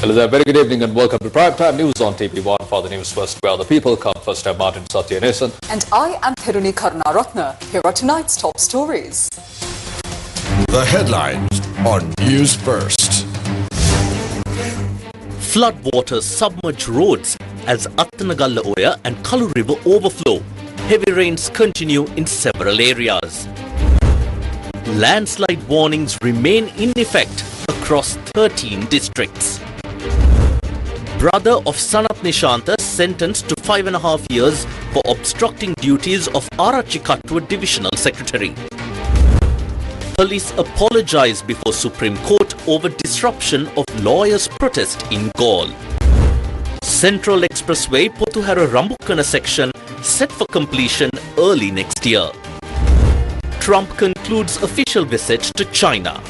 Hello there, very good evening and welcome to Primetime News on TV1 for the Newsfirst, where the people come first. I'm Martin Satyanesan. And I am Thiruni Karunaratna. Here are tonight's top stories. The headlines on Newsfirst. Floodwaters submerge roads as Attanagalla Oya and Kalu River overflow. Heavy rains continue in several areas. Landslide warnings remain in effect across 13 districts. Brother of Sanat Nishanta sentenced to 5.5 years for obstructing duties of Arachikatwa Divisional Secretary. Police apologize before Supreme Court over disruption of lawyers' protest in Galle. Central Expressway Pothuhara Rambukana section set for completion early next year. Trump concludes official visit to China.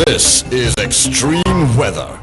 This is extreme weather.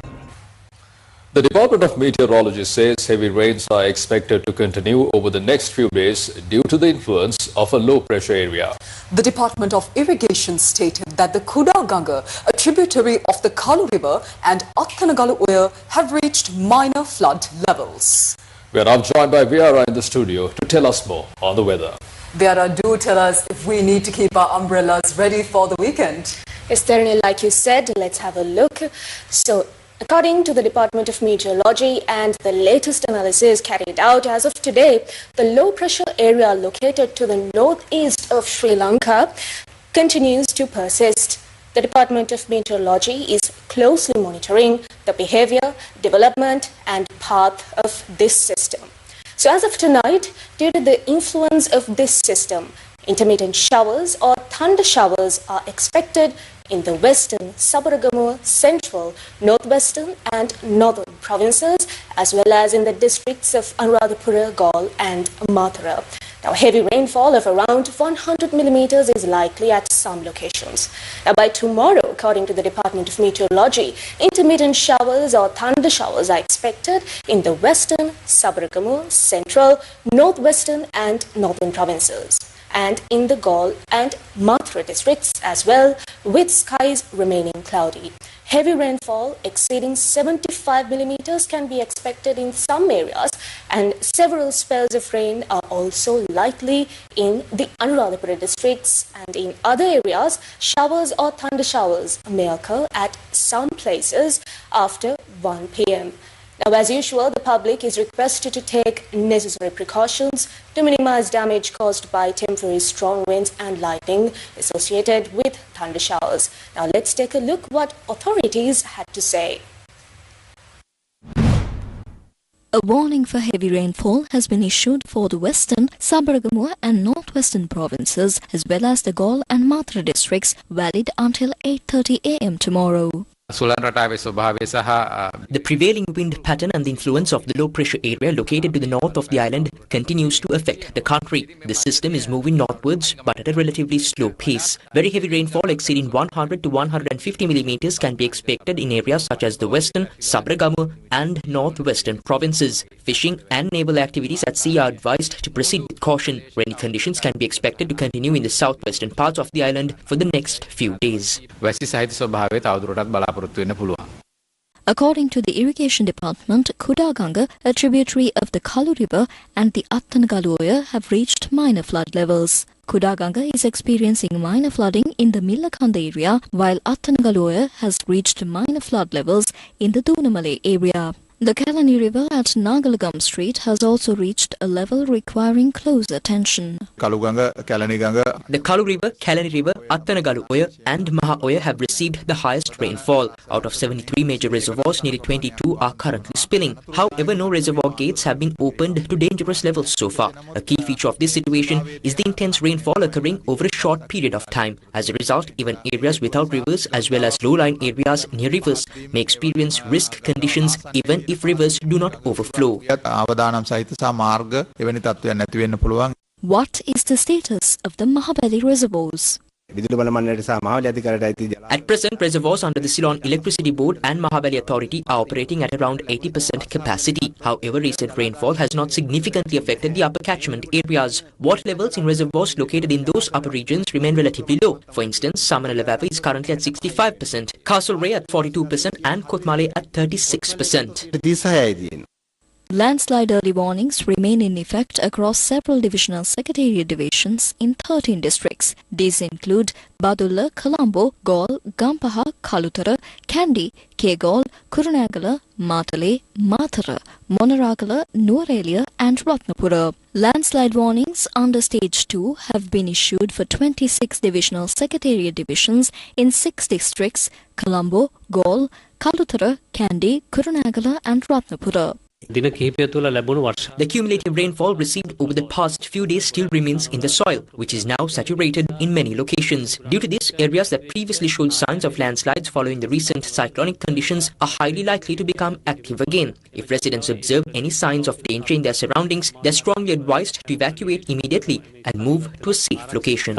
The Department of Meteorology says heavy rains are expected to continue over the next few days due to the influence of a low-pressure area. The Department of Irrigation stated that the Kudaganga, a tributary of the Kalu River, and Attanagalla Oya have reached minor flood levels. We are now joined by Viara in the studio to tell us more on the weather. Viara, do tell us if we need to keep our umbrellas ready for the weekend. Yes, Terry, like you said, let's have a look. So, according to the Department of Meteorology and the latest analysis carried out as of today, the low-pressure area located to the northeast of Sri Lanka continues to persist. The Department of Meteorology is closely monitoring the behavior, development and path of this system. So as of tonight, due to the influence of this system, intermittent showers or thunder showers are expected in the western, Sabaragamuwa, central, northwestern and northern provinces, as well as in the districts of Anuradhapura, Galle and Mathura. Now, heavy rainfall of around 100 millimeters is likely at some locations. Now, by tomorrow, according to the Department of Meteorology, intermittent showers or thunder showers are expected in the western, Sabaragamuwa, central, northwestern and northern provinces, and in the Galle and Mathura districts as well, with skies remaining cloudy. Heavy rainfall exceeding 75 millimeters can be expected in some areas, and several spells of rain are also likely in the Anuradhapura districts, and in other areas, showers or thunder showers may occur at some places after 1 p.m. Now, as usual, the public is requested to take necessary precautions to minimize damage caused by temporary strong winds and lightning associated with thunder showers. Now, let's take a look what authorities had to say. A warning for heavy rainfall has been issued for the western, Sabaragamuwa and northwestern provinces, as well as the Galle and Mathura districts, valid until 8:30 a.m. tomorrow. The prevailing wind pattern and the influence of the low-pressure area located to the north of the island continues to affect the country. The system is moving northwards but at a relatively slow pace. Very heavy rainfall exceeding 100 to 150 millimeters can be expected in areas such as the western, Sabaragamuwa and northwestern provinces. Fishing and naval activities at sea are advised to proceed with caution. Rainy conditions can be expected to continue in the southwestern parts of the island for the next few days. According to the Irrigation Department, Kudaganga, a tributary of the Kalu River, and the Attanagalla Oya have reached minor flood levels. Kudaganga is experiencing minor flooding in the Millakanda area, while Attanagalla Oya has reached minor flood levels in the Dunamale area. The Kalani River at Nagalagam Street has also reached a level requiring close attention. The Kalu River, Kalani River, Attanagalla Oya and Maha Oya have received the highest rainfall. Out of 73 major reservoirs, nearly 22 are currently spilling. However, no reservoir gates have been opened to dangerous levels so far. A key feature of this situation is the intense rainfall occurring over a short period of time. As a result, even areas without rivers as well as low-lying areas near rivers may experience risk conditions even if rivers do not overflow. What is the status of the Mahabali reservoirs? At present, reservoirs under the Ceylon Electricity Board and Mahabali Authority are operating at around 80% capacity. However, recent rainfall has not significantly affected the upper catchment areas. Water levels in reservoirs located in those upper regions remain relatively low. For instance, Samanalavavi is currently at 65%, Castlereagh at 42% and Kotmale at 36%. Landslide early warnings remain in effect across several divisional secretariat divisions in 13 districts. These include Badulla, Colombo, Galle, Gampaha, Kalutara, Kandy, Kegol, Kurunagala, Matale, Mathara, Monaragala, Nuwara and Ratnapura. Landslide warnings under Stage 2 have been issued for 26 divisional secretariat divisions in 6 districts: Colombo, Galle, Kalutara, Kandy, Kurunagala and Ratnapura. The cumulative rainfall received over the past few days still remains in the soil, which is now saturated in many locations. Due to this, areas that previously showed signs of landslides following the recent cyclonic conditions are highly likely to become active again. If residents observe any signs of danger in their surroundings, they are strongly advised to evacuate immediately and move to a safe location.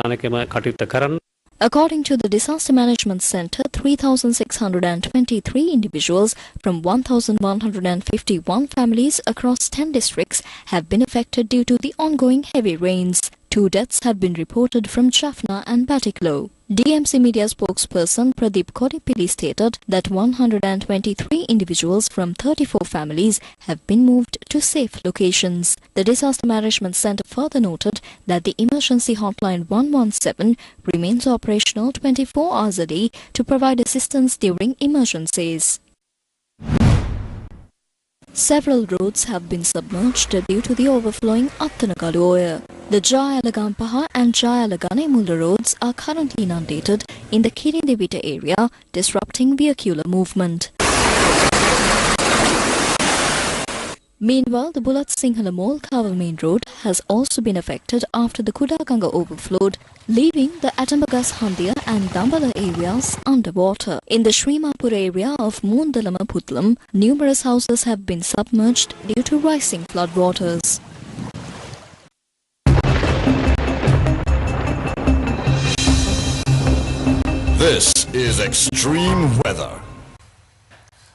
According to the Disaster Management Centre, 3,623 individuals from 1,151 families across 10 districts have been affected due to the ongoing heavy rains. 2 deaths have been reported from Jaffna and Batiklo. DMC media spokesperson Pradeep Kodipilli stated that 123 individuals from 34 families have been moved to safe locations. The Disaster Management Centre further noted that the emergency hotline 117 remains operational 24 hours a day to provide assistance during emergencies. Several roads have been submerged due to the overflowing Attanagalu. The Jayalagampaha and Jayalaganemula roads are currently inundated in the Kirindivita area, disrupting vehicular movement. Meanwhile, the Bulat Singhala Molkaval main road has also been affected after the Kudaganga overflowed, leaving the Atambagas Handia and Dambala areas underwater. In the Srimapur area of Moondalama Putlam, numerous houses have been submerged due to rising floodwaters. This is extreme weather.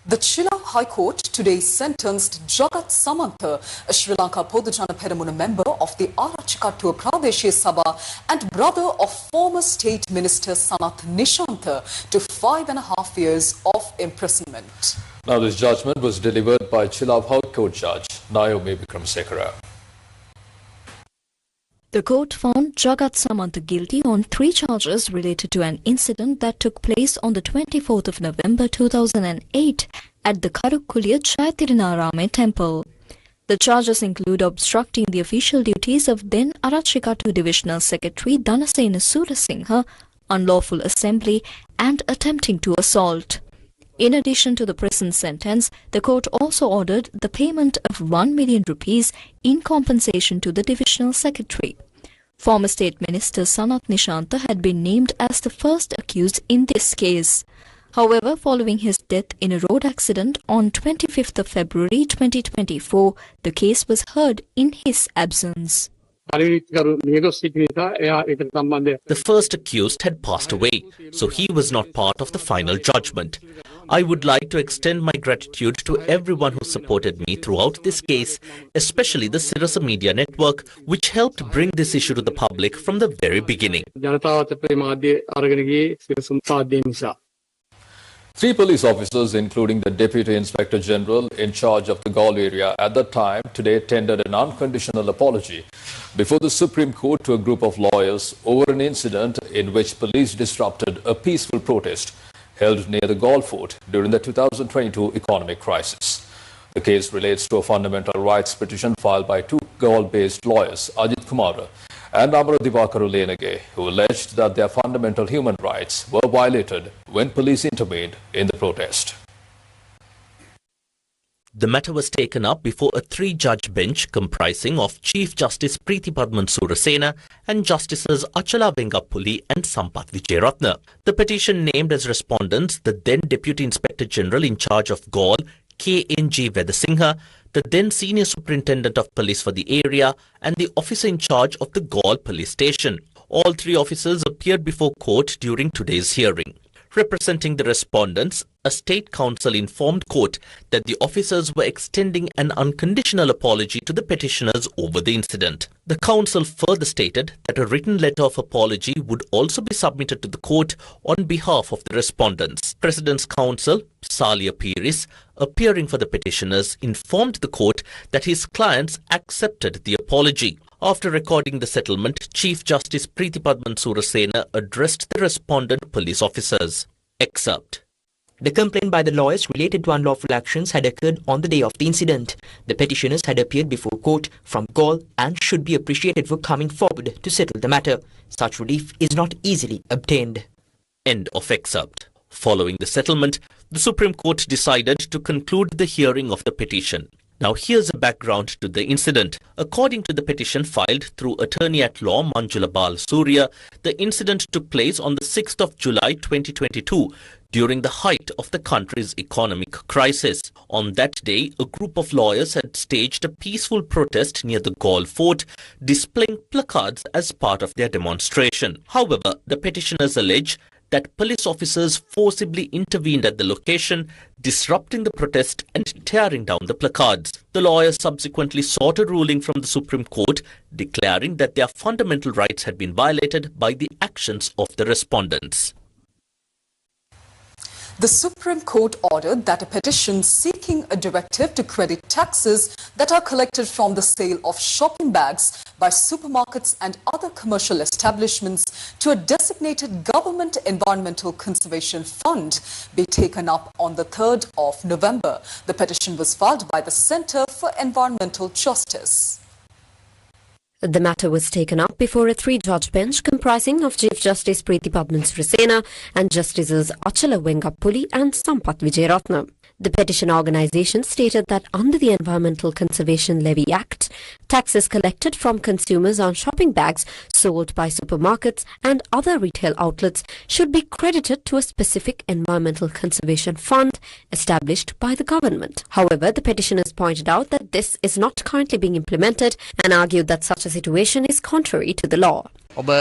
The Chilla High Court today sentenced Jagat Samantha, a Sri Lanka Podujana Peramuna member of the Arachikattua Pradeshi Sabha and brother of former State Minister Sanath Nishantha, to 5.5 years of imprisonment. Now this judgment was delivered by Chilla High Court Judge Naomi Vikramsekara. The court found Jagat Samantha guilty on 3 charges related to an incident that took place on the 24th of November 2008 at the Karukkuliya Chaitirinarame temple. The charges include obstructing the official duties of then Arachikattu Divisional Secretary Dhanasena Surasinghe, unlawful assembly and attempting to assault. In addition to the prison sentence, the court also ordered the payment of 1 million rupees in compensation to the divisional secretary. Former State Minister Sanath Nishantha had been named as the first accused in this case. However, following his death in a road accident on 25th of February 2024, the case was heard in his absence. The first accused had passed away, so he was not part of the final judgment. I would like to extend my gratitude to everyone who supported me throughout this case, especially the Sirasa Media Network, which helped bring this issue to the public from the very beginning. 3 police officers, including the Deputy Inspector General in charge of the Galle area at the time, today tendered an unconditional apology before the Supreme Court to a group of lawyers over an incident in which police disrupted a peaceful protest held near the Galle Fort during the 2022 economic crisis. The case relates to a fundamental rights petition filed by 2 Galle-based lawyers, Ajit Kumara and Amara Divakaru Lenage, who alleged that their fundamental human rights were violated when police intervened in the protest. The matter was taken up before a 3-judge bench comprising of Chief Justice Preeti Padman Surasena and Justices Achala Vengappuli and Sampath Vijayaratna. The petition named as respondents the then Deputy Inspector General in charge of Galle, KNG Vedasinghe, the then Senior Superintendent of Police for the area and the officer in charge of the Galle Police Station. All three officers appeared before court during today's hearing. Representing the respondents, a state counsel informed court that the officers were extending an unconditional apology to the petitioners over the incident. The counsel further stated that a written letter of apology would also be submitted to the court on behalf of the respondents. President's counsel, Salia Piris, appearing for the petitioners, informed the court that his clients accepted the apology. After recording the settlement, Chief Justice Preethipadman Surasena addressed the respondent police officers. Excerpt. The complaint by the lawyers related to unlawful actions had occurred on the day of the incident. The petitioners had appeared before court from Galle and should be appreciated for coming forward to settle the matter. Such relief is not easily obtained. End of excerpt. Following the settlement, the Supreme Court decided to conclude the hearing of the petition. Now here's a background to the incident. According to the petition filed through Attorney-at-Law Manjula Bal Surya, the incident took place on the 6th of July 2022 during the height of the country's economic crisis. On that day, a group of lawyers had staged a peaceful protest near the Galle Fort, displaying placards as part of their demonstration. However, the petitioners allege that police officers forcibly intervened at the location, disrupting the protest and tearing down the placards. The lawyers subsequently sought a ruling from the Supreme Court, declaring that their fundamental rights had been violated by the actions of the respondents. The Supreme Court ordered that a petition seeking a directive to credit taxes that are collected from the sale of shopping bags by supermarkets and other commercial establishments to a designated government environmental conservation fund be taken up on the 3rd of November. The petition was filed by the Centre for Environmental Justice. The matter was taken up before a three-judge bench comprising of Chief Justice Preethipadman Surasena and Justices Achala Venkapuli and Sampath Vijayaratna. The petition organisation stated that under the Environmental Conservation Levy Act, taxes collected from consumers on shopping bags sold by supermarkets and other retail outlets should be credited to a specific environmental conservation fund established by the government. However, the petitioners pointed out that this is not currently being implemented and argued that such a situation is contrary to the law. When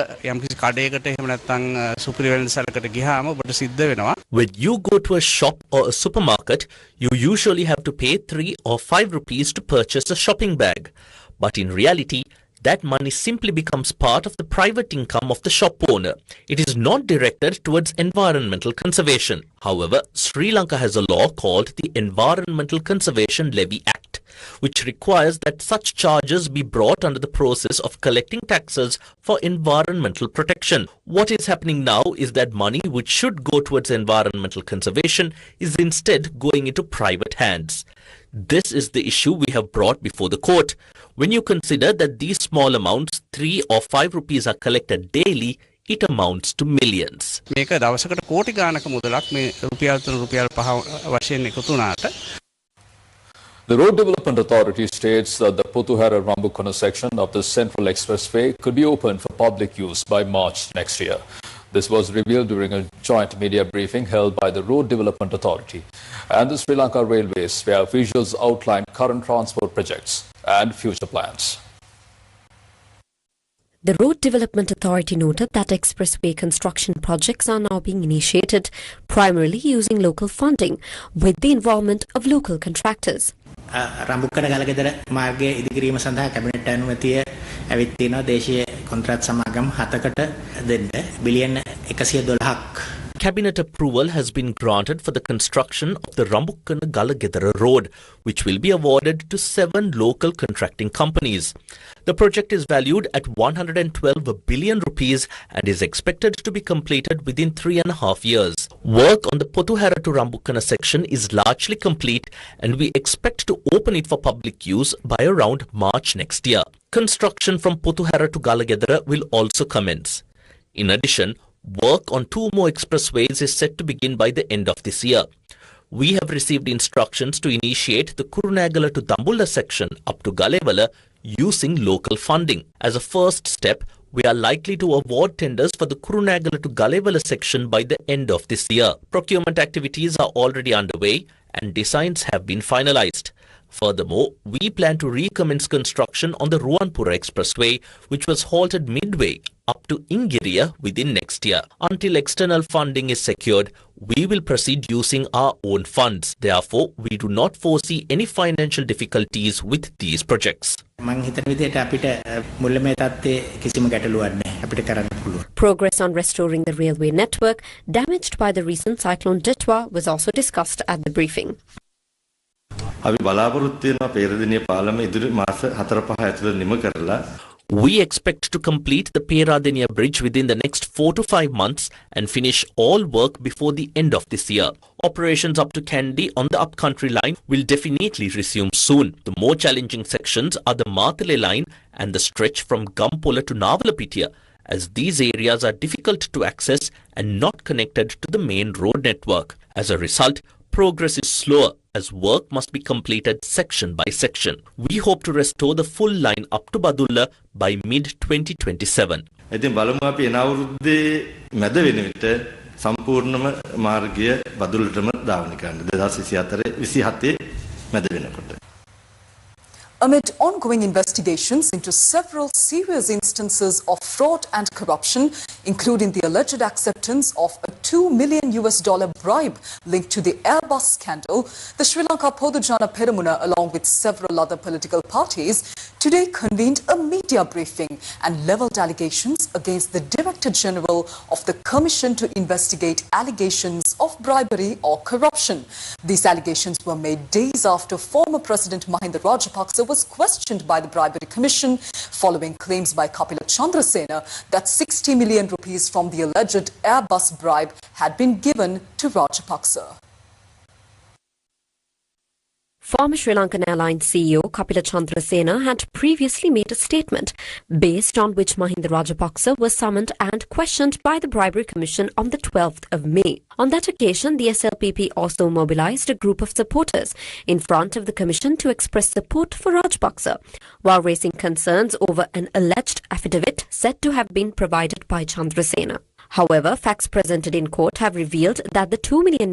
you go to a shop or a supermarket, you usually have to pay 3 or 5 rupees to purchase a shopping bag. But in reality, that money simply becomes part of the private income of the shop owner. It is not directed towards environmental conservation. However, Sri Lanka has a law called the Environmental Conservation Levy Act, which requires that such charges be brought under the process of collecting taxes for environmental protection. What is happening now is that money which should go towards environmental conservation is instead going into private hands. This is the issue we have brought before the court. When you consider that these small amounts, 3 or 5 rupees, are collected daily, it amounts to millions. The Road Development Authority states that the Puthuhera-Rambukona section of the Central Expressway could be opened for public use by March next year. This was revealed during a joint media briefing held by the Road Development Authority and the Sri Lanka Railways, where officials outlined current transport projects and future plans. The Road Development Authority noted that expressway construction projects are now being initiated primarily using local funding with the involvement of local contractors. රම්බුක්කඩ Galagedara මාර්ගයේ ඉදිකිරීම සඳහා cabinet අනුමැතිය ඇවිත් තියෙනවා දේශීය කොන්ත්‍රාත් සමාගම් 7කට දෙන්න බිලියන 112ක්. Cabinet approval has been granted for the construction of the Rambukkana-Galagedara road, which will be awarded to 7 local contracting companies. The project is valued at 112 billion rupees and is expected to be completed within 3.5 years. Work on the Puthuhera to Rambukkana section is largely complete and we expect to open it for public use by around March next year. Construction from Puthuhera to Galagedara will also commence. In addition, work on 2 more expressways is set to begin by the end of this year. We have received instructions to initiate the Kurunegala to Dambulla section up to Galevala using local funding. As a first step, we are likely to award tenders for the Kurunegala to Galevala section by the end of this year. Procurement activities are already underway and designs have been finalized. Furthermore, we plan to recommence construction on the Ruwanpura Expressway, which was halted midway up to Ingiriya within next year. Until external funding is secured, we will proceed using our own funds. Therefore, we do not foresee any financial difficulties with these projects. Progress on restoring the railway network damaged by the recent cyclone Ditwa was also discussed at the briefing. We expect to complete the Peradeniya bridge within the next 4 to 5 months and finish all work before the end of this year. Operations up to Kandy on the upcountry line will definitely resume soon. The more challenging sections are the Mathale line and the stretch from Gampola to Navalapitiya, as these areas are difficult to access and not connected to the main road network. As a result, progress is slower as work must be completed section by section. We hope to restore the full line up to Badulla by mid-2027. Amid ongoing investigations into several serious instances of fraud and corruption, including the alleged acceptance of a $2 million bribe linked to the Airbus scandal, the Sri Lanka Podujana Peramuna, along with several other political parties, today convened a media briefing and levelled allegations against the Director General of the Commission to investigate allegations of bribery or corruption. These allegations were made days after former President Mahinda Rajapaksa was questioned by the Bribery Commission following claims by Kapila Chandrasena that 60 million rupees from the alleged Airbus bribe had been given to Rajapaksa. Former Sri Lankan Airlines CEO Kapila Chandrasena had previously made a statement based on which Mahinda Rajapaksa was summoned and questioned by the Bribery Commission on the 12th of May. On that occasion, the SLPP also mobilized a group of supporters in front of the Commission to express support for Rajapaksa, while raising concerns over an alleged affidavit said to have been provided by Chandrasena. However, facts presented in court have revealed that the $2 million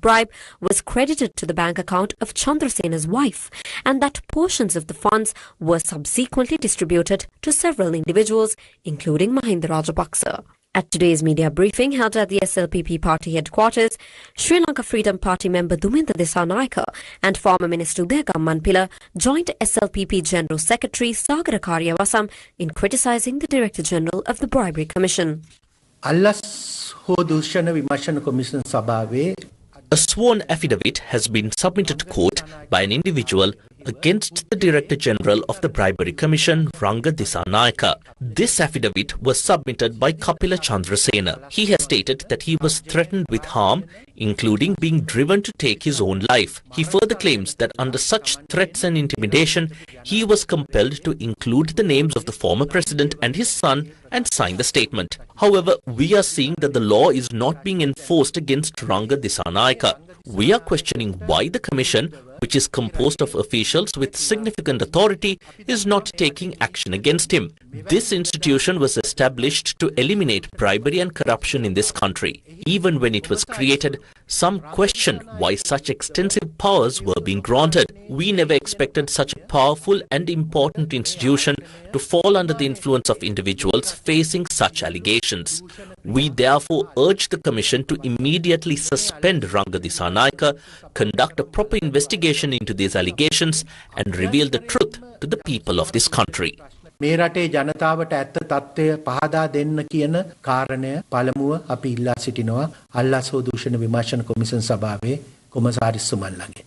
bribe was credited to the bank account of Chandrasena's wife and that portions of the funds were subsequently distributed to several individuals, including Mahinda Rajapaksa. At today's media briefing held at the SLPP party headquarters, Sri Lanka Freedom Party member Duminda Dissanayake and former Minister Udaya Gammanpila joined SLPP General Secretary Sagara Karyawasam in criticising the Director General of the Bribery Commission. A sworn affidavit has been submitted to court by an individual against the Director General of the Bribery Commission, Ranga Dissanayake. This affidavit was submitted by Kapila Chandrasena. He has stated that he was threatened with harm, including being driven to take his own life. He further claims that under such threats and intimidation, he was compelled to include the names of the former president and his son and sign the statement. However, we are seeing that the law is not being enforced against Ranga Dissanayake. We are questioning why the Commission, which is composed of officials with significant authority, is not taking action against him. This institution was established to eliminate bribery and corruption in this country. Even when it was created, some question why such extensive powers were being granted. We never expected such a powerful and important institution to fall under the influence of individuals facing such allegations. We therefore urge the Commission to immediately suspend Ranga Dissanayake, conduct a proper investigation into these allegations and reveal the truth to the people of this country. මේ රටේ ජනතාවට ඇත්ත තත්ත්වය පහදා දෙන්න කියන කාරණය පළමුව අපි ඉල්ලා සිටිනවා අල්ලාස් හෝ දූෂණ විමර්ශන කොමිෂන් සභාවේ කොමසාරිස්තුමන්ලගේ.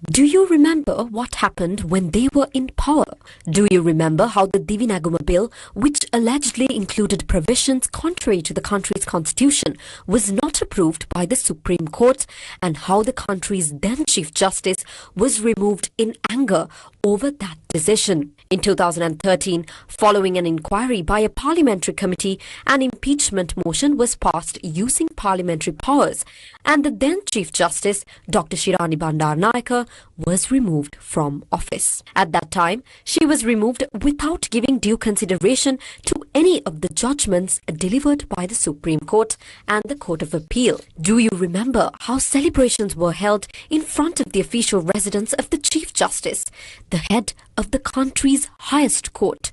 Do you remember what happened when they were in power? Do you remember how the Divinaguma bill, which allegedly included provisions contrary to the country's constitution, was not approved by the Supreme Court, and how the country's then Chief Justice was removed in anger over that decision? In 2013, following an inquiry by a parliamentary committee, an impeachment motion was passed using parliamentary powers, and the then Chief Justice, Dr. Shirani Bandaranaike, was removed from office. At that time, she was removed without giving due consideration to any of the judgments delivered by the Supreme Court and the Court of Appeal. Do you remember how celebrations were held in front of the official residence of the Chief Justice, the head of the country's highest court,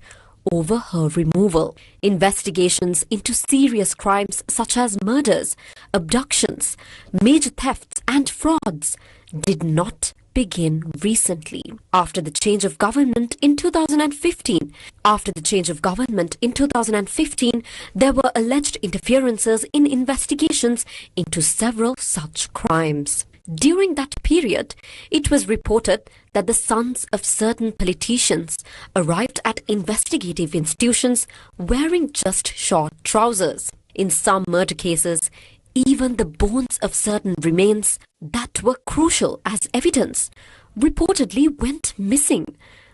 over her removal? Investigations into serious crimes such as murders, abductions, major thefts and frauds did not begin recently. After the change of government in 2015, there were alleged interferences in investigations into several such crimes. During that period, it was reported that the sons of certain politicians arrived at investigative institutions wearing just short trousers. In some murder cases, even the bones of certain remains that were crucial as evidence reportedly went missing,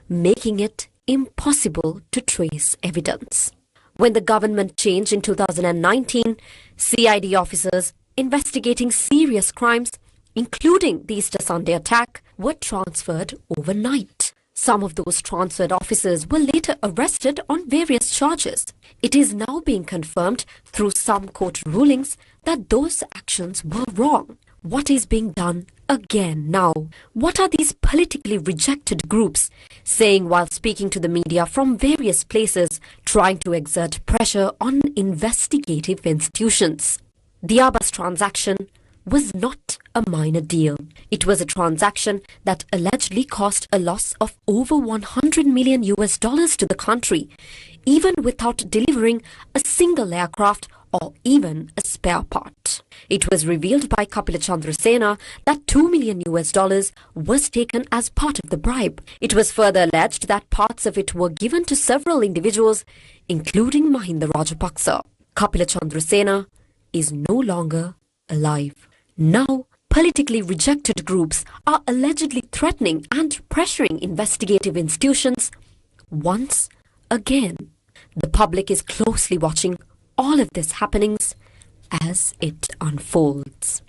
making it impossible to trace evidence. When the government changed in 2019, CID officers investigating serious crimes, including the Easter Sunday attack, were transferred overnight. Some of those transferred officers were later arrested on various charges. It is now being confirmed through some court rulings that those actions were wrong. What is being done again now? What are these politically rejected groups saying while speaking to the media from various places, trying to exert pressure on investigative institutions? The Abbas transaction was not a minor deal. It was a transaction that allegedly cost a loss of over $100 million to the country, even without delivering a single aircraft or even a spare part. It was revealed by Kapila Chandrasena that $2 million was taken as part of the bribe. It was further alleged that parts of it were given to several individuals, including Mahinda Rajapaksa. Kapila Chandrasena is no longer alive. Now, politically rejected groups are allegedly threatening and pressuring investigative institutions once again. The public is closely watching all of these happenings as it unfolds.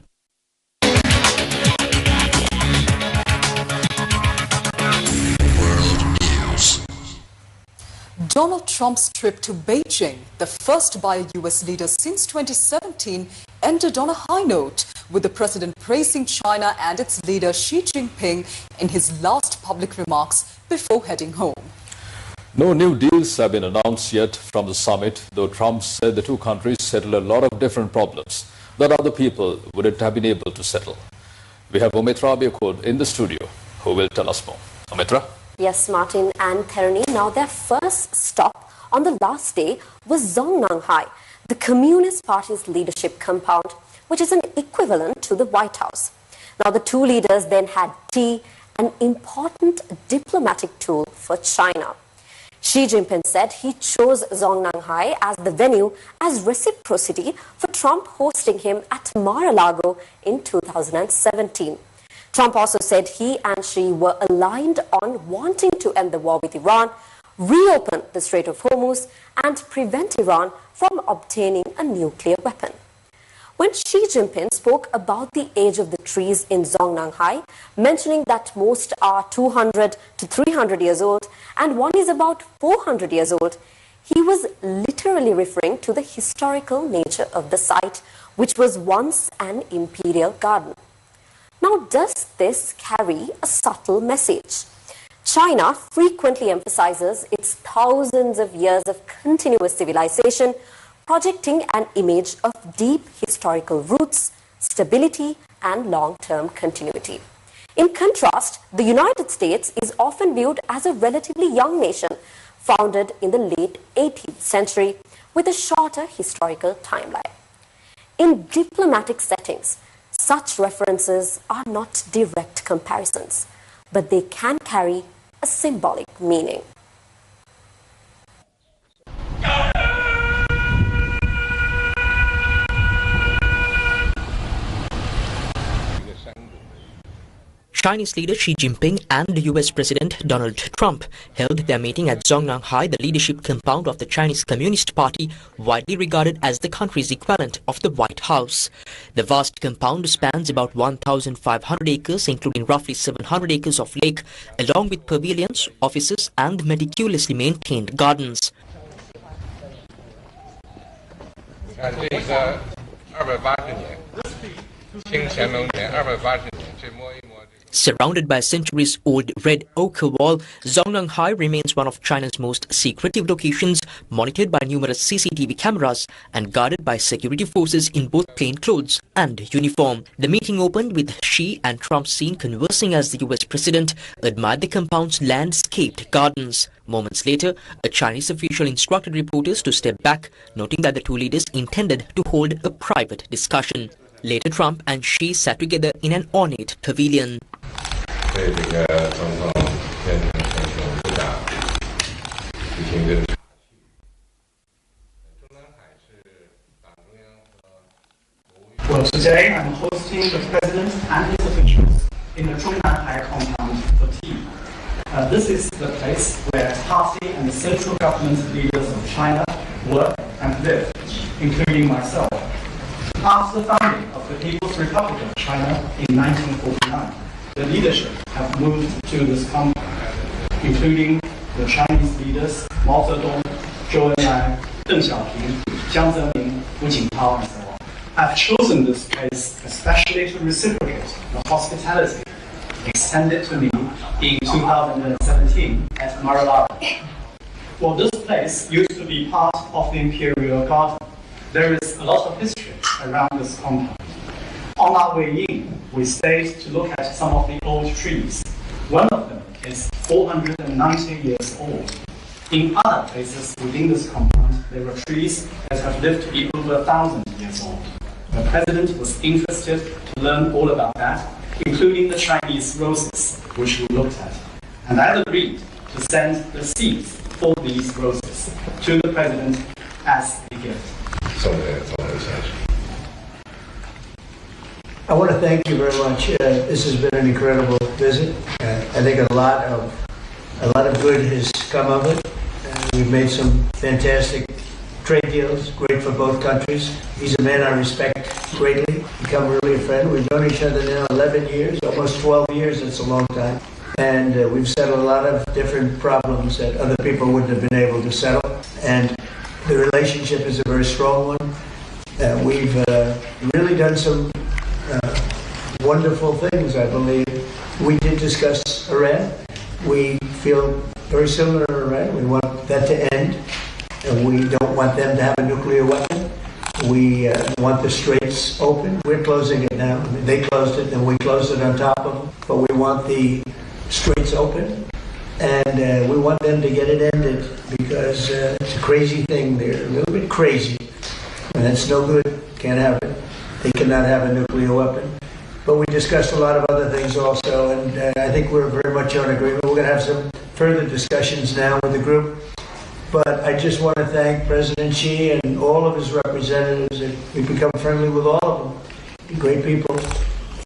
World News. Donald Trump's trip to Beijing, the first by a U.S. leader since 2017, ended on a high note, with the president praising China and its leader Xi Jinping in his last public remarks before heading home. No new deals have been announced yet from the summit, though Trump said the two countries settled a lot of different problems that other people wouldn't have been able to settle. We have Omitra Abiakod in the studio, who will tell us more. Omitra? Yes, Martin and Therani. Now, their first stop on the last day was Zongnanhai, the Communist Party's leadership compound, which is an equivalent to the White House. Now, the two leaders then had tea, an important diplomatic tool for China. Xi Jinping said he chose Zongnanhai as the venue as reciprocity for Trump hosting him at Mar-a-Lago in 2017. Trump also said he and Xi were aligned on wanting to end the war with Iran, reopen the Strait of Hormuz, and prevent Iran from obtaining a nuclear weapon. When Xi Jinping spoke about the age of the trees in Zongnanhai, mentioning that most are 200 to 300 years old and one is about 400 years old, he was literally referring to the historical nature of the site, which was once an imperial garden. Now, does this carry a subtle message? China frequently emphasizes its thousands of years of continuous civilization, projecting an image of deep historical roots, stability, and long-term continuity. In contrast, the United States is often viewed as a relatively young nation, founded in the late 18th century, with a shorter historical timeline. In diplomatic settings, such references are not direct comparisons, but they can carry a symbolic meaning. Chinese leader Xi Jinping and US President Donald Trump held their meeting at Zongnanhai, the leadership compound of the Chinese Communist Party, widely regarded as the country's equivalent of the White House. The vast compound spans about 1,500 acres, including roughly 700 acres of lake, along with pavilions, offices, and meticulously maintained gardens. Surrounded by a centuries-old red ochre wall, Zhongnanhai remains one of China's most secretive locations, monitored by numerous CCTV cameras and guarded by security forces in both plain clothes and uniform. The meeting opened with Xi and Trump seen conversing as the US president admired the compound's landscaped gardens. Moments later, a Chinese official instructed reporters to step back, noting that the two leaders intended to hold a private discussion. Later, Trump and Xi sat together in an ornate pavilion. Well, today I'm hosting the President and his officials in the Zhongnanhai compound for tea. This is the place where party and the central government leaders of China work and live, including myself. After the founding of the People's Republic of China in 1949, the leadership have moved to this compound, including the Chinese leaders Mao Zedong, Zhou Enlai, Deng Xiaoping, Jiang Zemin, Hu Jintao, and so on. I've chosen this place especially to reciprocate the hospitality extended to me in 2017 at Mar-a-Lago. Well, this place used to be part of the Imperial Garden. There is a lot of history around this compound. On our way in, we stayed to look at some of the old trees. One of them is 490 years old. In other places within this compound, there are trees that have lived to be over 1,000 years old. The president was interested to learn all about that, including the Chinese roses, which we looked at. And I agreed to send the seeds for these roses to the president as a gift. I want to thank you very much. This has been an incredible visit. I think a lot of good has come of it. We've made some fantastic trade deals, great for both countries. He's a man I respect greatly, become really a friend. We've known each other now 11 years, almost 12 years, it's a long time. And we've settled a lot of different problems that other people wouldn't have been able to settle. And the relationship is a very strong one. We've really done some wonderful things, I believe. We did discuss Iran. We feel very similar to Iran. We want that to end. And we don't want them to have a nuclear weapon. We want the straits open. We're closing it now. I mean, they closed it, and we closed it on top of them. But we want the straits open, and we want them to get it ended because it's a crazy thing. They're a little bit crazy, and it's no good. Can't have it. They cannot have a nuclear weapon. But we discussed a lot of other things also, and I think we're very much on agreement. We're going to have some further discussions now with the group. But I just want to thank President Xi and all of his representatives. We've become friendly with all of them. Great people.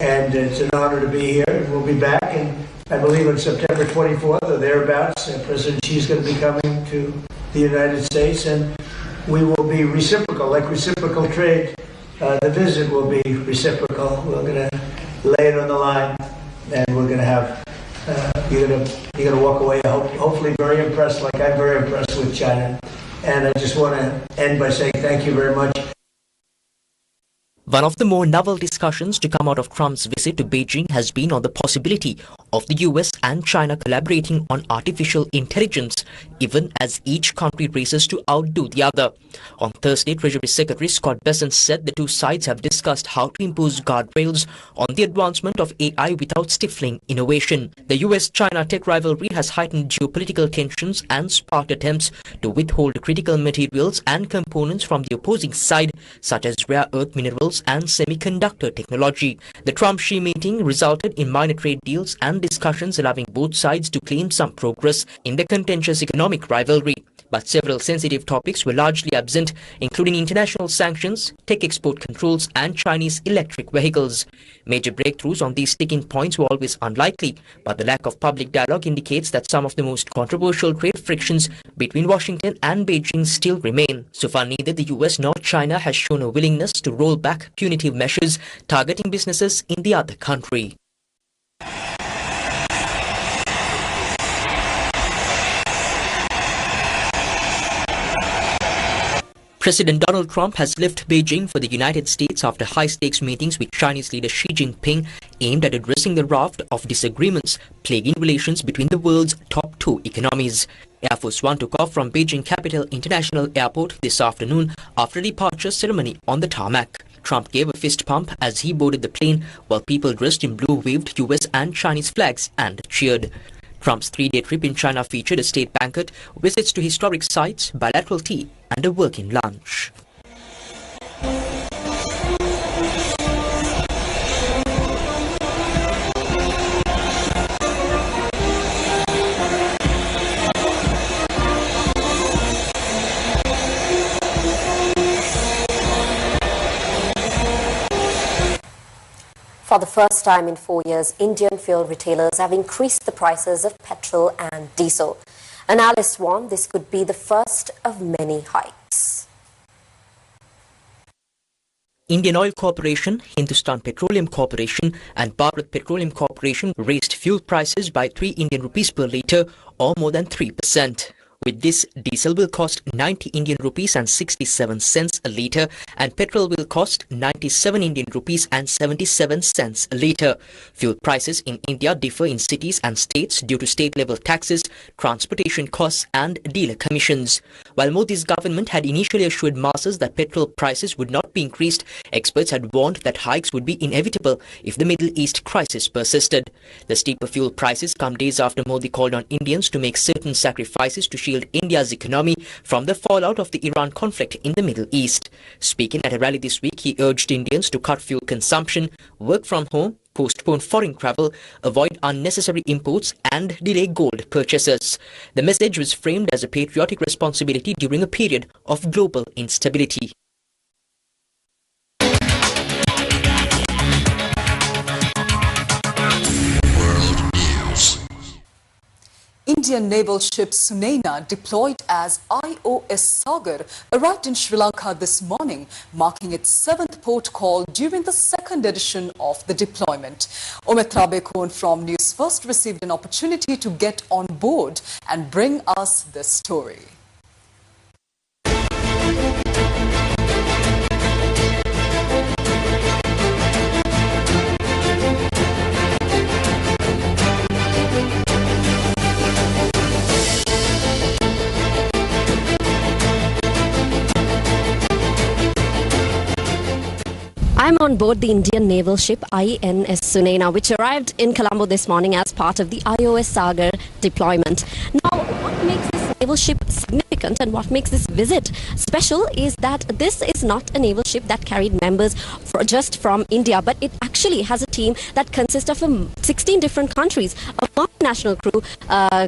And it's an honor to be here. And we'll be back. And I believe on September 24th or thereabouts, President Xi is going to be coming to the United States. And we will be reciprocal, like reciprocal trade. The visit will be reciprocal. We're going to lay it on the line. And we're going to have... You're gonna walk away hopefully very impressed, like I'm very impressed with China. And I just want to end by saying thank you very much. One of the more novel discussions to come out of Trump's visit to Beijing has been on the possibility of the US and China collaborating on artificial intelligence, even as each country races to outdo the other. On Thursday, Treasury Secretary Scott Bessent said the two sides have discussed how to impose guardrails on the advancement of AI without stifling innovation. The US-China tech rivalry has heightened geopolitical tensions and sparked attempts to withhold critical materials and components from the opposing side, such as rare earth minerals and semiconductor technology. The Trump-Xi meeting resulted in minor trade deals and discussions allowing both sides to claim some progress in the contentious economic rivalry. But several sensitive topics were largely absent, including international sanctions, tech export controls, and Chinese electric vehicles. Major breakthroughs on these sticking points were always unlikely, but the lack of public dialogue indicates that some of the most controversial trade frictions between Washington and Beijing still remain. So far, neither the US nor China has shown a willingness to roll back punitive measures targeting businesses in the other country. President Donald Trump has left Beijing for the United States after high-stakes meetings with Chinese leader Xi Jinping aimed at addressing the raft of disagreements plaguing relations between the world's top two economies. Air Force One took off from Beijing Capital International Airport this afternoon after a departure ceremony on the tarmac. Trump gave a fist pump as he boarded the plane, while people dressed in blue waved US and Chinese flags and cheered. Trump's three-day trip in China featured a state banquet, visits to historic sites, bilateral tea, and a working lunch. For the first time in 4 years, Indian fuel retailers have increased the prices of petrol and diesel. Analysts warn this could be the first of many hikes. Indian Oil Corporation, Hindustan Petroleum Corporation and Bharat Petroleum Corporation raised fuel prices by 3 Indian rupees per litre, or more than 3%. With this, diesel will cost 90 Indian rupees and 67 cents a litre, and petrol will cost 97 Indian rupees and 77 cents a litre. Fuel prices in India differ in cities and states due to state-level taxes, transportation costs and dealer commissions. While Modi's government had initially assured masses that petrol prices would not be increased, experts had warned that hikes would be inevitable if the Middle East crisis persisted. The steeper fuel prices come days after Modi called on Indians to make certain sacrifices to shield India's economy from the fallout of the Iran conflict in the Middle East. Speaking at a rally this week, he urged Indians to cut fuel consumption, work from home, postpone foreign travel, avoid unnecessary imports and delay gold purchases. The message was framed as a patriotic responsibility during a period of global instability. Indian naval ship Sunena, deployed as IOS Sagar, arrived in Sri Lanka this morning, marking its 7th port call during the 2nd edition of the deployment. Omitra Bekun from Newsfirst received an opportunity to get on board and bring us this story. I'm on board the Indian naval ship INS Sunena, which arrived in Colombo this morning as part of the IOS Sagar deployment. Now, what makes this naval ship significant and what makes this visit special is that this is not a naval ship that carried members just from India, but it actually has a team that consists of 16 different countries, a multinational crew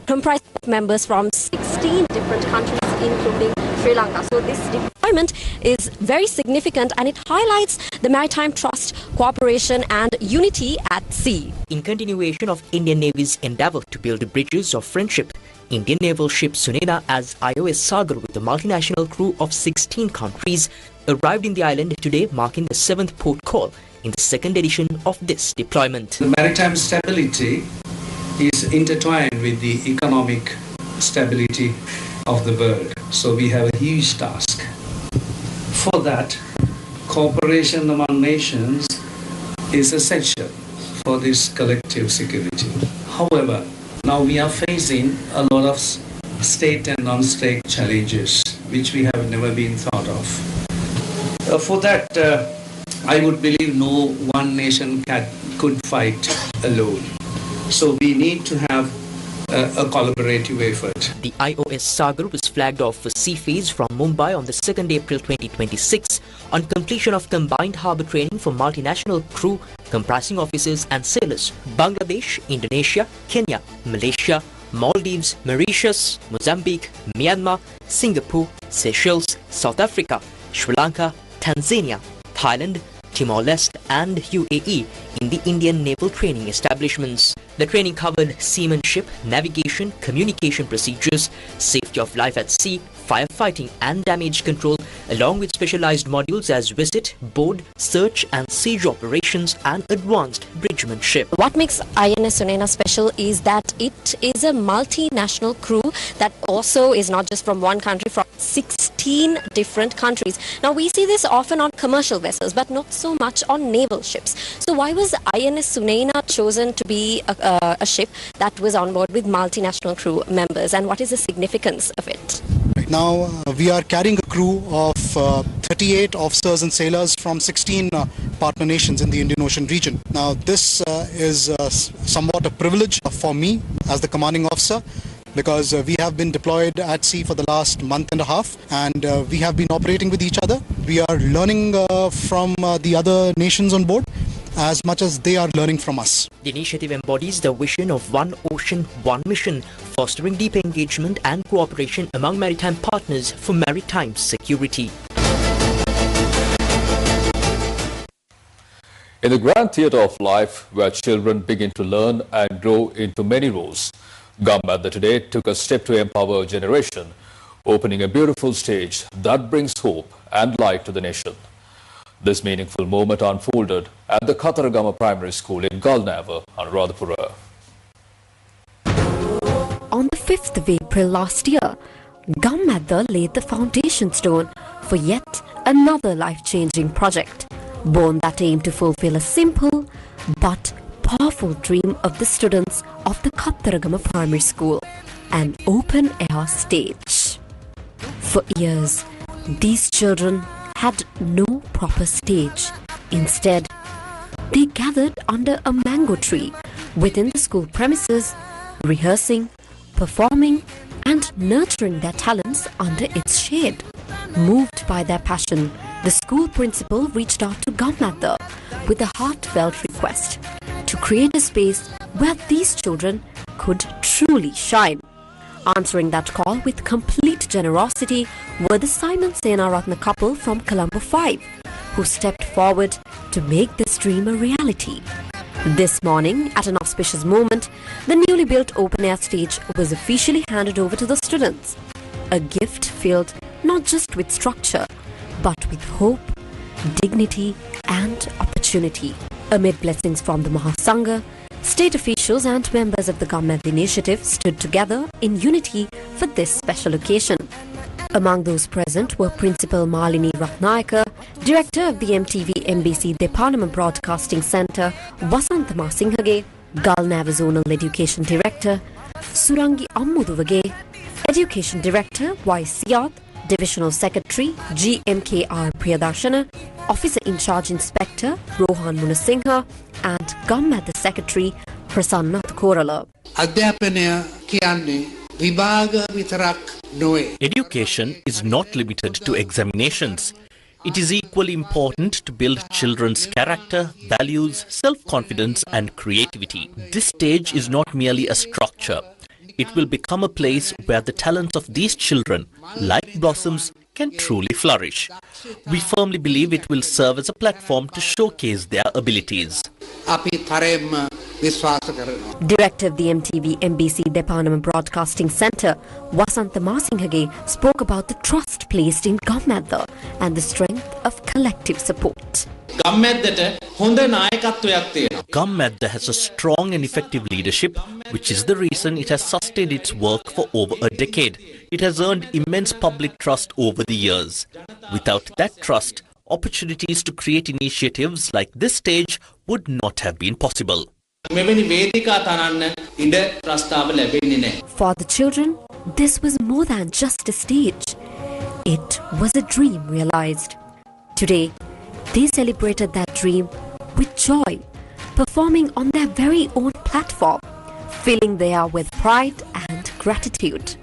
comprised of members from 16 different countries, including Sri Lanka. So this deployment is very significant and it highlights the maritime trust, cooperation and unity at sea. In continuation of Indian Navy's endeavour to build bridges of friendship, Indian naval ship Sunena as IOS Sagar with a multinational crew of 16 countries arrived in the island today, marking the 7th port call in the 2nd edition of this deployment. The maritime stability is intertwined with the economic stability of the world. So we have a huge task. For that, cooperation among nations is essential for this collective security. However, now we are facing a lot of state and non-state challenges which we have never been thought of. For that, I would believe no one nation could fight alone. So we need to have a collaborative effort. The IOS Sagar was flagged off for sea phase from Mumbai on the 2nd April 2026 on completion of combined harbour training for multinational crew comprising officers and sailors. Bangladesh, Indonesia, Kenya, Malaysia, Maldives, Mauritius, Mozambique, Myanmar, Singapore, Seychelles, South Africa, Sri Lanka, Tanzania, Thailand, Timor-Leste and UAE in the Indian naval training establishments. The training covered seamanship, navigation, communication procedures, safety of life at sea, firefighting and damage control, along with specialized modules as visit, board, search and siege operations and advanced bridgemanship. What makes INS Sunena special is that it is a multinational crew that also is not just from one country, from 16 13 different countries. Now, we see this often on commercial vessels, but not so much on naval ships. So why was INS Sunaina chosen to be a ship that was on board with multinational crew members, and what is the significance of it? Right now, we are carrying a crew of 38 officers and sailors from 16 partner nations in the Indian Ocean region. Now, this is somewhat a privilege for me as the commanding officer, because we have been deployed at sea for the last month and a half, and we have been operating with each other. We are learning from the other nations on board as much as they are learning from us. The initiative embodies the vision of one ocean, one mission, fostering deep engagement and cooperation among maritime partners for maritime security. In the grand theatre of life, where children begin to learn and grow into many roles, Gammadda today took a step to empower a generation, opening a beautiful stage that brings hope and light to the nation. This meaningful moment unfolded at the Katharagama Primary School in Galnava, Anuradhapura. On the 5th of April last year, Gammadda laid the foundation stone for yet another life-changing project, born that aimed to fulfill a simple but powerful dream of the students of the Katharagama Primary School, an open-air stage. For years, these children had no proper stage. Instead, they gathered under a mango tree within the school premises, rehearsing, performing and nurturing their talents under its shade. Moved by their passion, the school principal reached out to Gammadda with a heartfelt request to create a space where these children could truly shine. Answering that call with complete generosity were the Simon Senaratna couple from Colombo 5, who stepped forward to make this dream a reality. This morning, at an auspicious moment, the newly built open-air stage was officially handed over to the students. A gift filled not just with structure, but with hope, dignity and opportunity. Amid blessings from the Mahasangha, state officials and members of the Gammadda initiative stood together in unity for this special occasion. Among those present were Principal Malini Ratnayaka, Director of the MTV MBC Department Broadcasting Centre Vasantha Masinghage, Galnava Zonal Education Director Surangi Ammuduvage, Education Director Y. Siyath, Divisional Secretary GMKR Priyadarshana, Officer in Charge Inspector Rohan Munasingha and Gammadda Secretary Prasanna Korala. Education is not limited to examinations. It is equally important to build children's character, values, self-confidence and creativity. This stage is not merely a structure. It will become a place where the talents of these children, like blossoms, can truly flourish. We firmly believe it will serve as a platform to showcase their abilities. Director of the MTV MBC Department Broadcasting Centre, Vasantha Masinghage, spoke about the trust placed in Gammadda and the strength of collective support. Gammadda has a strong and effective leadership, which is the reason it has sustained its work for over a decade. It has earned immense public trust over the years. Without that trust, opportunities to create initiatives like this stage would not have been possible. For the children, this was more than just a stage. It was a dream realized. Today, they celebrated that dream with joy, performing on their very own platform, filling the air with pride and gratitude.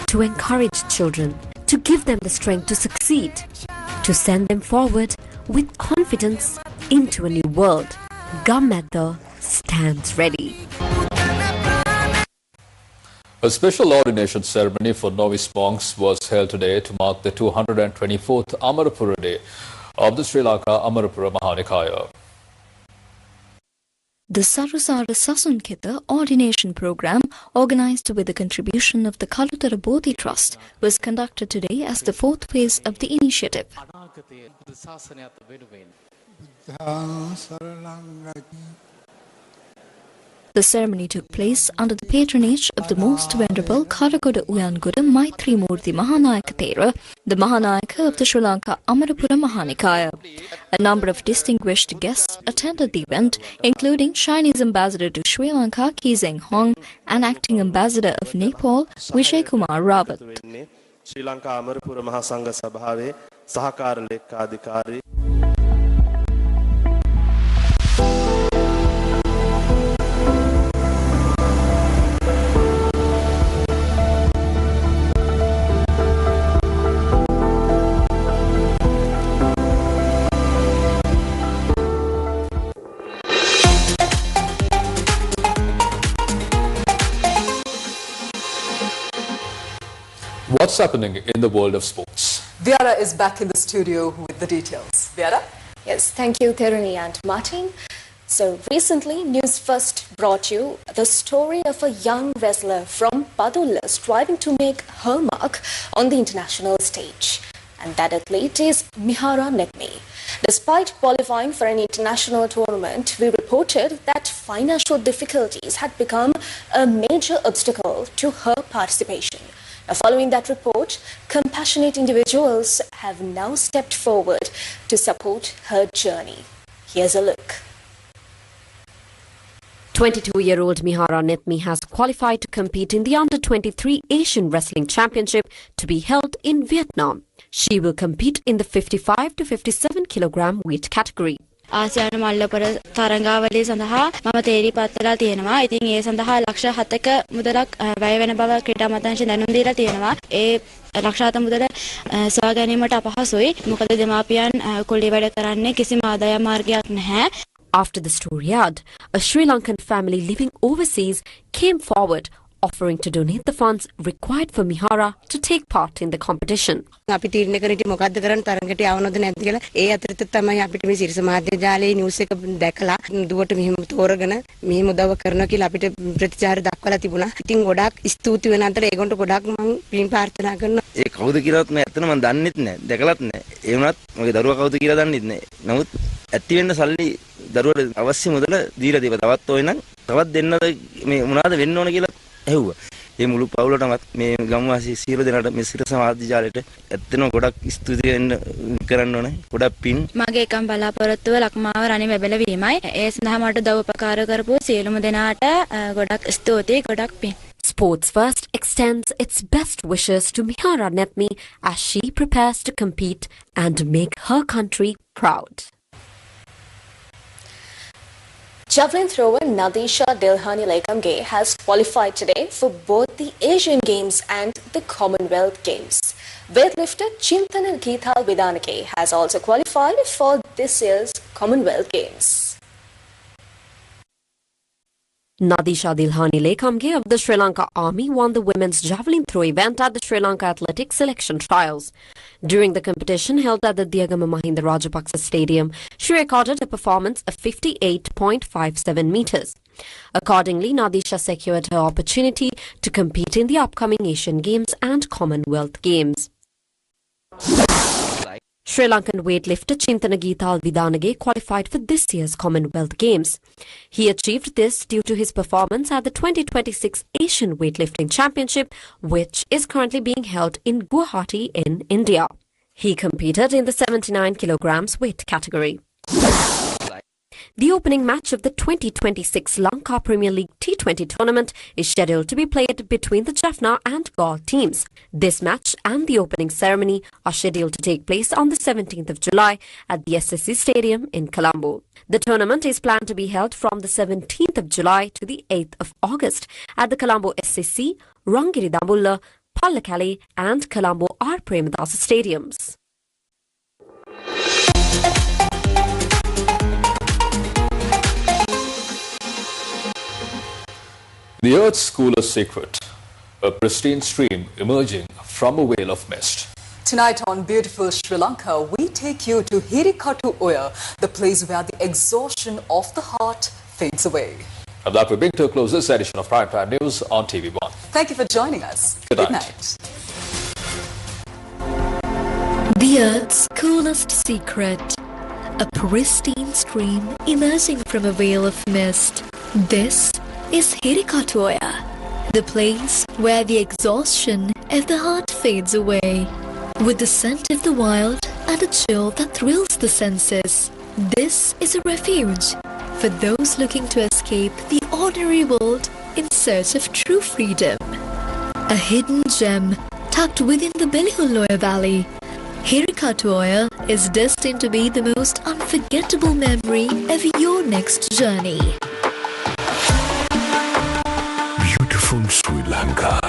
To encourage children, to give them the strength to succeed, to send them forward with confidence into a new world, Gammadda stands ready. A special ordination ceremony for novice monks was held today to mark the 224th Amarapura Day of the Sri Lanka Amarapura Mahanikaya. The Sarasara Sasunkita ordination program, organized with the contribution of the Kalutara Bodhi Trust, was conducted today as the fourth phase of the initiative. The ceremony took place under the patronage of the Most Venerable Karakoda Uyangoda Maitri Murthy Mahanayaka Thera, the Mahanayaka of the Sri Lanka Amarapura Mahanikaya. A number of distinguished guests attended the event, including Chinese Ambassador to Sri Lanka Ki Zeng Hong and Acting Ambassador of Nepal Vijay Kumar Rawat. Sri Lanka Amarapura Mahasangha Sabhave Sahakara Lekkadhikari. What's happening in the world of sports? Viara is back in the studio with the details. Viara? Yes, thank you, Theruni and Martin. So recently, Newsfirst brought you the story of a young wrestler from Padulla striving to make her mark on the international stage. And that athlete is Mihara Netmi. Despite qualifying for an international tournament, we reported that financial difficulties had become a major obstacle to her participation. Now, following that report, compassionate individuals have now stepped forward to support her journey. Here's a look. 22-year-old Mihara Netmi has qualified to compete in the Under-23 Asian Wrestling Championship to be held in Vietnam. She will compete in the 55 to 57 kilogram weight category. ආසියානු මල්ලපොර තරංගාවලිය සඳහා මම තේරී පත්වලා තියෙනවා. ඉතින් ඒ සඳහා ලක්ෂ 7ක මුදලක් වැය වෙන බව ක්‍රීඩා අමාත්‍යාංශය දැනුම් දීලා තියෙනවා. ඒ ලක්ෂ 7 මුදල සොයා ගැනීමට අපහසුයි. මොකද දෙමාපියන් කුලී වැඩ කරන්නේ කිසිම ආදායම් මාර්ගයක් නැහැ. After the story aired, a Sri Lankan family living overseas came forward, offering to donate the funds required for Mihara to take part in the competition. අපි තීරණය කරන්නේ මොකද්ද කරන්න තරඟට යවනවද නැද්ද කියලා. ඒ අතරතුර තමයි අපිට මේ සිරිස මාධ්‍ය ජාලයේ නිවුස් එක දැකලා දුවට මෙහෙම තෝරගෙන මෙහෙම උදව් කරනවා කියලා අපිට ප්‍රතිචාර දක්වලා තිබුණා. ඉතින් ගොඩාක් ස්තුති වෙන අතර ඒගොල්ලන්ට ගොඩාක් මම පින් ප්‍රාර්ථනා කරනවා. ඒ කවුද කියලාත් මම ඇත්තට මම දන්නෙත් නැහැ. දැකලත් නැහැ. ඒ වුණත් මගේ දරුවා කවුද කියලා දන්නෙත් නැහැ. නමුත් ඇති වෙන්න සල්ලි දරුවට අවශ්‍ය මුදල දීලා දීපා. තවත් ඔය නම් තවත් දෙන්නද මේ මොනවාද වෙන්න ඕන කියලා ඇහුවා. මේ මුළු පවුලටමත් මේ ගම්වාසී සියලු දෙනාට මේ සිරස මාධ්‍ය ජාලයට ඇත්තටම ගොඩක් ස්තුති කරන්න ඕනේ. ගොඩක් පින්. මගේ එකම බලාපොරොත්තුව ලක්මාව රණි වැබල වීමයි. ඒ සඳහා මට උදව් උපකාර කරපු සියලුම දෙනාට ගොඩක් ස්තුතියි. ගොඩක් පින්. Sports First extends its best wishes to Mihara Netmi as she prepares to compete and make her country proud. Javelin thrower Nadisha Dilhani Lekamge has qualified today for both the Asian Games and the Commonwealth Games. Weightlifter Chintana Geethal Vidanake has also qualified for this year's Commonwealth Games. Nadisha Dilhani Lekamge of the Sri Lanka Army won the women's javelin throw event at the Sri Lanka Athletic Selection Trials. During the competition held at the Diagama Mahinda Rajapaksa Stadium, she recorded a performance of 58.57 meters. Accordingly, Nadisha secured her opportunity to compete in the upcoming Asian Games and Commonwealth Games. Sri Lankan weightlifter Chintana Geethal Vidanage qualified for this year's Commonwealth Games. He achieved this due to his performance at the 2026 Asian Weightlifting Championship, which is currently being held in Guwahati in India. He competed in the 79 kilograms weight category. The opening match of the 2026 Lanka Premier League T20 tournament is scheduled to be played between the Jaffna and Galle teams. This match and the opening ceremony are scheduled to take place on the 17th of July at the SSC Stadium in Colombo. The tournament is planned to be held from the 17th of July to the 8th of August at the Colombo SSC, Rangiri Dambulla, Pallakali and Colombo R. Premadasa stadiums. The Earth's coolest secret, a pristine stream emerging from a veil of mist. Tonight on beautiful Sri Lanka, we take you to Hirikatu Oya, the place where the exhaustion of the heart fades away. And that will bring to a close this edition of Prime Time News on TV1. Thank you for joining us. Good night. The Earth's coolest secret, a pristine stream emerging from a veil of mist. This is Hirikatoya, the place where the exhaustion of the heart fades away. With the scent of the wild and a chill that thrills the senses, this is a refuge for those looking to escape the ordinary world in search of true freedom. A hidden gem tucked within the Belihuloya Valley, Hirikatoya is destined to be the most unforgettable memory of your next journey. Beautiful Sri Lanka.